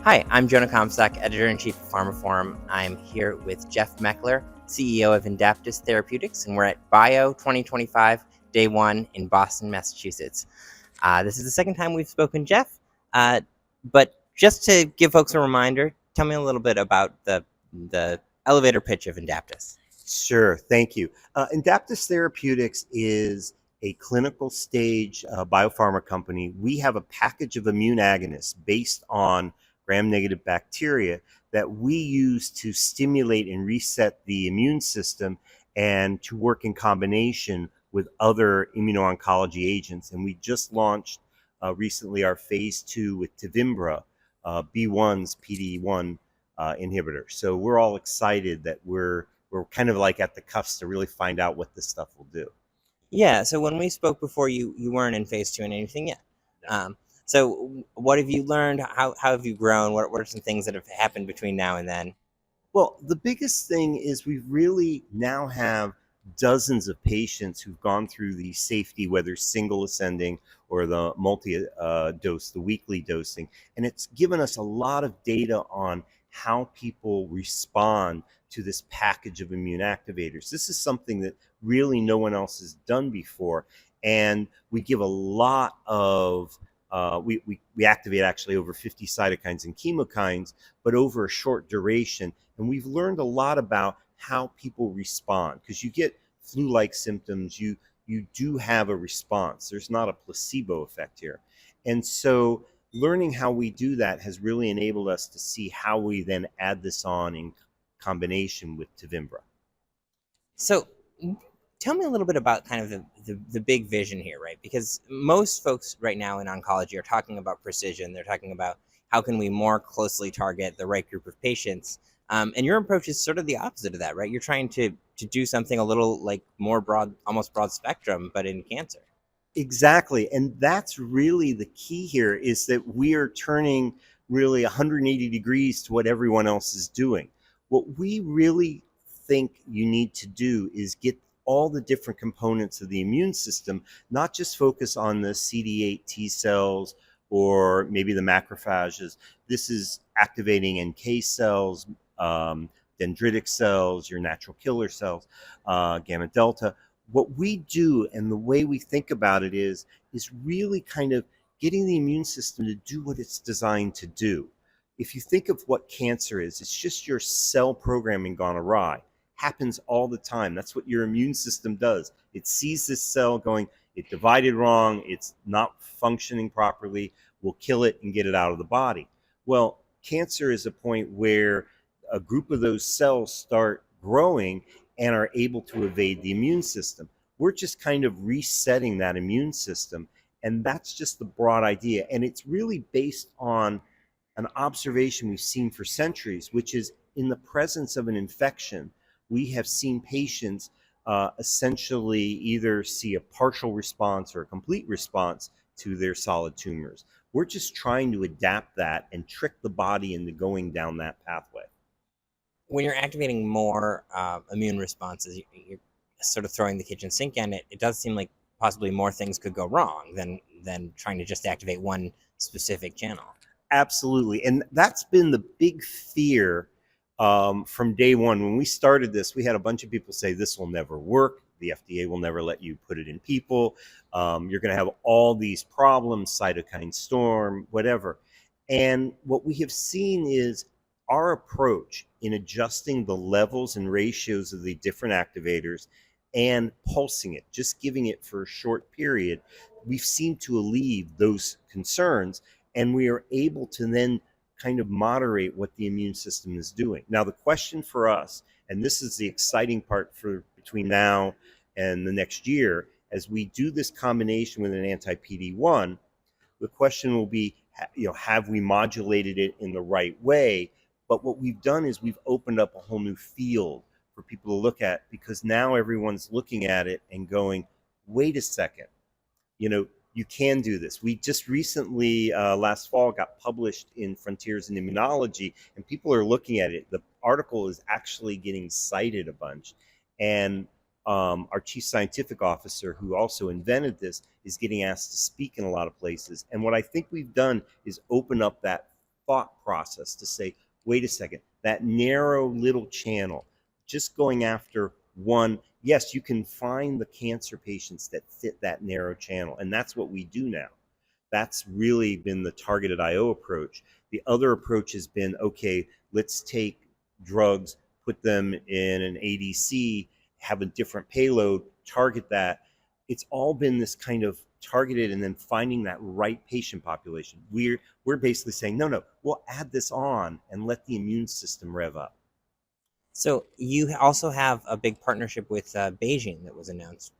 Hi, I'm Jonah Comstock, Editor-in-Chief of Pharmaphorum. I'm here with Jeff Meckler, CEO of Indaptus Therapeutics, and we're at BIO 2025, Day 1 in Boston, Massachusetts. This is the second time we've spoken, Jeff, but just to give folks a reminder, tell me a little bit about the elevator pitch of Indaptus. Sure, thank you. Indaptus Therapeutics is a clinical stage biopharma company. We have a package of immune agonists based on gram-negative bacteria that we use to stimulate and reset the immune system and to work in combination with other immuno-oncology agents. And we just launched recently our phase 2 with Tevimbra, BeOne's PD-1 inhibitor. So we're all excited that we're kind of like at the cusp to really find out what this stuff will do. Yeah, so when we spoke before, you weren't in phase 2 in anything yet. So what have you learned? How have you grown? What are some things that have happened between now and then? Well, the biggest thing is we really now have dozens of patients who've gone through the safety, whether single ascending or the multi-dose, the weekly dosing. And it's given us a lot of data on how people respond to this package of immune activators. This is something that really no one else has done before. And we give a lot of we activate actually over 50 cytokines and chemokines, but over a short duration. And we've learned a lot about how people respond, because you get flu-like symptoms, you do have a response. There's not a placebo effect here. And so learning how we do that has really enabled us to see how we then add this on in combination with Tevimbra. So tell me a little bit about kind of the big vision here, right? Because most folks right now in oncology are talking about precision. They're talking about how can we more closely target the right group of patients. And your approach is sort of the opposite of that, right? You're trying to do something a little like more broad, almost broad spectrum, but in cancer. Exactly. And that's really the key here, is that we are turning really 180 degrees to what everyone else is doing. What we really think you need to do is get all the different components of the immune system, not just focus on the CD8 T cells or maybe the macrophages. This is activating NK cells, dendritic cells, your natural killer cells, gamma delta. What we do and the way we think about it is really kind of getting the immune system to do what it's designed to do. If you think of what cancer is, it's just your cell programming gone awry. Happens all the time. That's what your immune system does. It sees this cell going, it divided wrong, it's not functioning properly, we'll kill it and get it out of the body. Well, cancer is a point where a group of those cells start growing and are able to evade the immune system. We're just kind of resetting that immune system, and that's just the broad idea. And it's really based on an observation we've seen for centuries, which is in the presence of an infection, we have seen patients essentially either see a partial response or a complete response to their solid tumors. We're just trying to adapt that and trick the body into going down that pathway. When you're activating more immune responses, you're sort of throwing the kitchen sink in. It does seem like possibly more things could go wrong than trying to just activate one specific channel. Absolutely. And that's been the big fear from day one. When we started this, we had a bunch of people say this will never work. The FDA will never let you put it in people. You're going to have all these problems, cytokine storm, whatever. And what we have seen is our approach in adjusting the levels and ratios of the different activators and pulsing it, just giving it for a short period, we've seemed to alleviate those concerns, and we are able to then kind of moderate what the immune system is doing. Now, the question for us, and this is the exciting part for between now and the next year, as we do this combination with an anti-PD-1, the question will be, have we modulated it in the right way? But what we've done is we've opened up a whole new field for people to look at, because now everyone's looking at it and going, wait a second, you can do this. We just recently, last fall, got published in Frontiers in Immunology, and people are looking at it. The article is actually getting cited a bunch. And our chief scientific officer, who also invented this, is getting asked to speak in a lot of places. And what I think we've done is open up that thought process to say, wait a second, that narrow little channel, just going after one, yes, you can find the cancer patients that fit that narrow channel. And that's what we do now. That's really been the targeted IO approach. The other approach has been, okay, let's take drugs, put them in an ADC, have a different payload, target that. It's all been this kind of targeted and then finding that right patient population. We're basically saying, no, we'll add this on and let the immune system rev up. So you also have a big partnership with BeiGene that was announced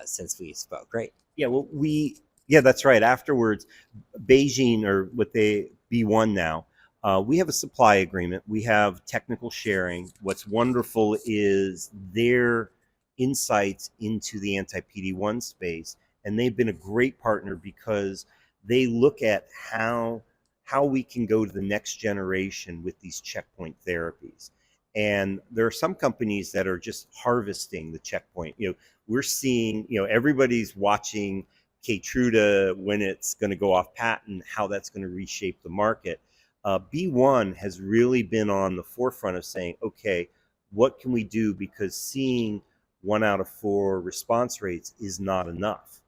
since we spoke, right? Yeah, well, yeah, that's right. Afterwards, BeiGene, or what they BeOne now, we have a supply agreement. We have technical sharing. What's wonderful is their insights into the anti-PD-1 space, and they've been a great partner because they look at how we can go to the next generation with these checkpoint therapies. And there are some companies that are just harvesting the checkpoint. We're seeing, everybody's watching Keytruda when it's going to go off patent, how that's going to reshape the market. BeOne has really been on the forefront of saying, okay, what can we do? Because seeing 1 out of 4 response rates is not enough.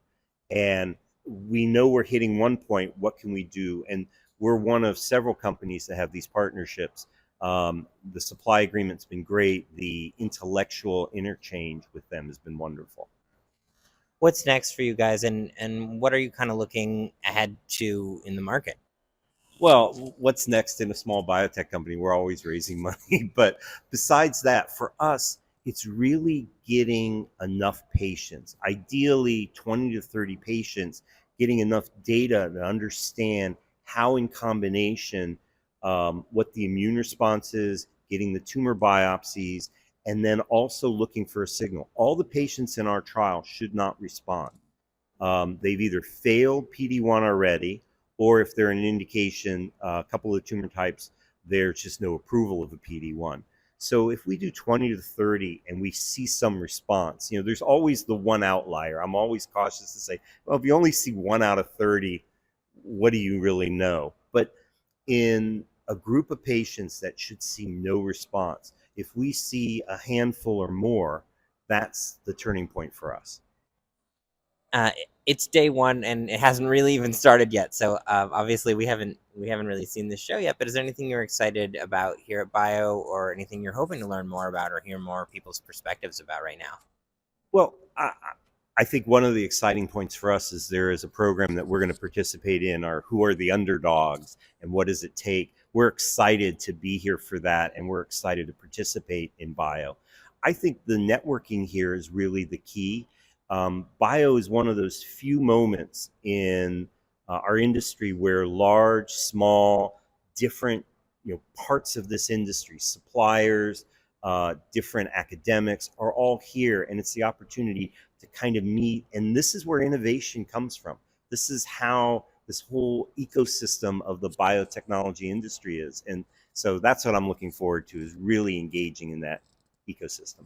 And we know we're hitting one point, what can we do? And we're one of several companies that have these partnerships. The supply agreement's been great. The intellectual interchange with them has been wonderful. What's next for you guys, and what are you kind of looking ahead to in the market? Well, what's next in a small biotech company? We're always raising money. But besides that, for us, it's really getting enough patients, ideally 20 to 30 patients, getting enough data to understand how in combination, what the immune response is, getting the tumor biopsies, and then also looking for a signal. All the patients in our trial should not respond. They've either failed PD-1 already, or if they're an indication, a couple of tumor types, there's just no approval of a PD-1. So if we do 20 to 30 and we see some response, there's always the one outlier. I'm always cautious to say, well, if you only see 1 out of 30, what do you really know? But in a group of patients that should see no response, if we see a handful or more, that's the turning point for us. It's day one, and it hasn't really even started yet. So obviously, we haven't really seen this show yet. But is there anything you're excited about here at Bio, or anything you're hoping to learn more about, or hear more people's perspectives about right now? Well, I think one of the exciting points for us is there is a program that we're going to participate in, or who are the underdogs, and what does it take? We're excited to be here for that, and we're excited to participate in Bio. I think the networking here is really the key. Bio is one of those few moments in our industry where large, small, different parts of this industry, suppliers, different academics are all here, and it's the opportunity to kind of meet. And this is where innovation comes from. This is how this whole ecosystem of the biotechnology industry is. And so that's what I'm looking forward to, is really engaging in that ecosystem.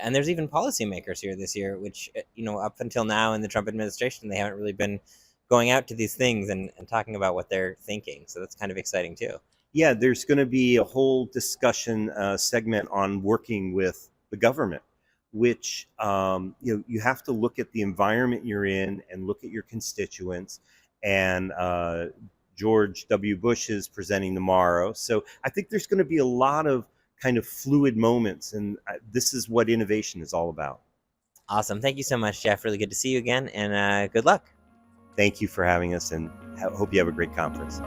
And there's even policymakers here this year, which, up until now in the Trump administration, they haven't really been going out to these things and talking about what they're thinking. So that's kind of exciting too. Yeah, there's going to be a whole discussion segment on working with the government, which, you have to look at the environment you're in and look at your constituents. And George W. Bush is presenting tomorrow. So I think there's going to be a lot of kind of fluid moments, and this is what innovation is all about. Awesome. Thank you so much, Jeff. Really good to see you again, and good luck. Thank you for having us, and hope you have a great conference.